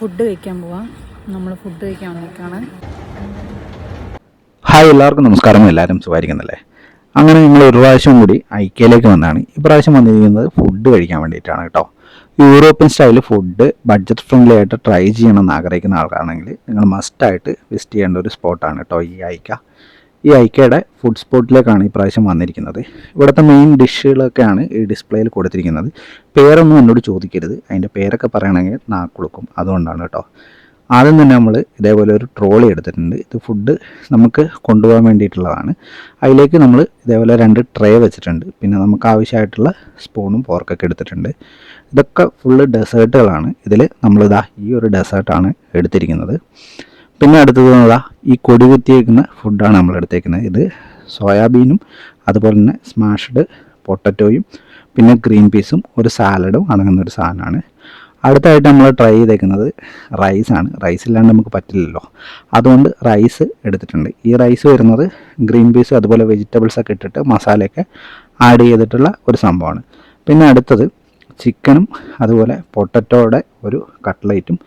Food കഴിക്കാൻ പോവാം. നമ്മൾ ഫുഡ് കഴിക്കാൻ വന്നേക്കാണ്. ഹായ്, എല്ലാവർക്കും നമസ്കാരം. എല്ലാവരും സുഖമായിരിക്കുന്നല്ലേ? അങ്ങനെ നിങ്ങൾ ഒരു പ്രാവശ്യം കൂടി ഐക്യയിലേക്ക് വന്നതാണ്. ഇപ്രാവശ്യം വന്നിരിക്കുന്നത് ഫുഡ് കഴിക്കാൻ വേണ്ടിയിട്ടാണ് കേട്ടോ. European style food budget friendly ആയിട്ട് ട്രൈ ചെയ്യണമെന്ന് ആഗ്രഹിക്കുന്ന ആൾക്കാണെങ്കിൽ നിങ്ങൾ മസ്റ്റായിട്ട് വിസിറ്റ് ചെയ്യേണ്ട ഒരു സ്പോട്ടാണ് കേട്ടോ ഈ ഐക്യ. ഈ ഐക്യയുടെ ഫുഡ് സ്പോട്ടിലേക്കാണ് ഈ പ്രാവശ്യം വന്നിരിക്കുന്നത്. ഇവിടുത്തെ മെയിൻ ഡിഷുകളൊക്കെയാണ് ഈ ഡിസ്പ്ലേയിൽ കൊടുത്തിരിക്കുന്നത്. പേരൊന്നും എന്നോട് ചോദിക്കരുത്, അതിൻ്റെ പേരൊക്കെ പറയണമെങ്കിൽ നാക്കുളുക്കും, അതുകൊണ്ടാണ് കേട്ടോ. ആദ്യം തന്നെ നമ്മൾ ഇതേപോലെ ഒരു ട്രോളി എടുത്തിട്ടുണ്ട്. ഇത് ഫുഡ് നമുക്ക് കൊണ്ടുപോകാൻ വേണ്ടിയിട്ടുള്ളതാണ്. അതിലേക്ക് നമ്മൾ ഇതേപോലെ 2 ട്രേ വെച്ചിട്ടുണ്ട്. പിന്നെ നമുക്ക് ആവശ്യമായിട്ടുള്ള സ്പൂണും ഫോർക്കൊക്കെ എടുത്തിട്ടുണ്ട്. ഇതൊക്കെ ഫുള്ള് ഡെസേർട്ടുകളാണ്. ഇതിൽ നമ്മളിതാ ഈ ഒരു ഡെസേർട്ടാണ് എടുത്തിരിക്കുന്നത്. പിന്നെ അടുത്തത് ഈ കൊടി കുത്തിയേക്കുന്ന ഫുഡാണ് നമ്മൾ എടുത്തേക്കുന്നത്. ഇത് സോയാബീനും അതുപോലെ തന്നെ സ്മാഷ്ഡ് പൊട്ടറ്റോയും പിന്നെ ഗ്രീൻ പീസും ഒരു സാലഡും അടങ്ങുന്ന ഒരു സാധനമാണ്. അടുത്തായിട്ട് നമ്മൾ ട്രൈ ചെയ്തേക്കുന്നത് റൈസാണ്. റൈസ് ഇല്ലാണ്ട് നമുക്ക് പറ്റില്ലല്ലോ, അതുകൊണ്ട് റൈസ് എടുത്തിട്ടുണ്ട്. ഈ റൈസ് വരുന്നത് ഗ്രീൻ പീസും അതുപോലെ വെജിറ്റബിൾസൊക്കെ ഇട്ടിട്ട് മസാലയൊക്കെ ആഡ് ചെയ്തിട്ടുള്ള ഒരു സംഭവമാണ്. പിന്നെ അടുത്തത് ചിക്കനും അതുപോലെ പൊട്ടറ്റോയുടെ ഒരു കട്ട്ലേറ്റും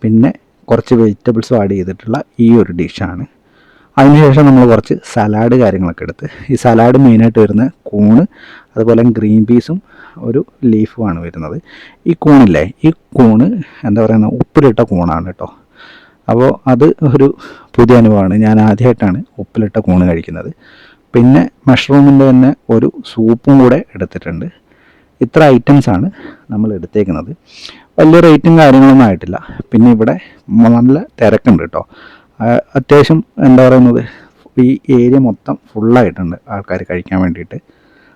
പിന്നെ കുറച്ച് വെജിറ്റബിൾസും ആഡ് ചെയ്തിട്ടുള്ള ഈ ഒരു ഡിഷാണ്. അതിനുശേഷം നമ്മൾ കുറച്ച് സലാഡ് കാര്യങ്ങളൊക്കെ എടുത്ത്, ഈ സലാഡ് മെയിനായിട്ട് വരുന്ന കൂണ് അതുപോലെ ഗ്രീൻ പീസും ഒരു ലീഫുമാണ് വരുന്നത്. ഈ കൂണില്ലേ, ഈ കൂണ് എന്താ പറയുക, ഉപ്പിലിട്ട കൂണാണ് കേട്ടോ. അപ്പോൾ അത് ഒരു പുതിയ അനുഭവമാണ്. ഞാൻ ആദ്യമായിട്ടാണ് ഉപ്പിലിട്ട കൂണ് കഴിക്കുന്നത്. പിന്നെ മഷ്റൂമിൻ്റെ തന്നെ ഒരു സൂപ്പും കൂടെ എടുത്തിട്ടുണ്ട്. ഇത്ര ഐറ്റംസാണ് നമ്മൾ എടുത്തേക്കുന്നത്. വലിയ റേറ്റും കാര്യങ്ങളൊന്നും ആയിട്ടില്ല. പിന്നെ ഇവിടെ നല്ല തിരക്കുണ്ട് കേട്ടോ. അത്യാവശ്യം എന്താ പറയുന്നത്, ഈ ഏരിയ മൊത്തം ഫുള്ളായിട്ടുണ്ട് ആൾക്കാർ കഴിക്കാൻ വേണ്ടിയിട്ട്.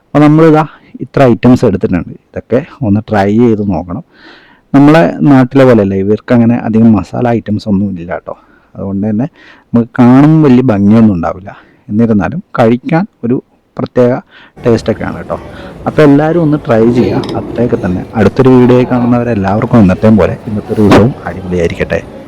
അപ്പോൾ നമ്മളിതാ ഇത്ര ഐറ്റംസ് എടുത്തിട്ടുണ്ട്. ഇതൊക്കെ ഒന്ന് ട്രൈ ചെയ്ത് നോക്കണം. നമ്മളെ നാട്ടിലെ പോലെയല്ല, ഇവർക്ക് അങ്ങനെ അധികം മസാല ഐറ്റംസ് ഒന്നും ഇല്ല കേട്ടോ. അതുകൊണ്ട് തന്നെ നമുക്ക് കാണുമ്പോൾ വലിയ ഭംഗിയൊന്നും ഉണ്ടാവില്ല. എന്നിരുന്നാലും കഴിക്കാൻ ഒരു പ്രത്യേക ടേസ്റ്റൊക്കെയാണ് കേട്ടോ. അപ്പോൾ എല്ലാവരും ഒന്ന് ട്രൈ ചെയ്യുക, അത്രയൊക്കെ തന്നെ. അടുത്തൊരു വീഡിയോ കാണുന്നവരെല്ലാവർക്കും ഇന്നത്തെയും പോലെ ഇന്നത്തെ ദിവസവും അടിപൊളിയായിരിക്കട്ടെ.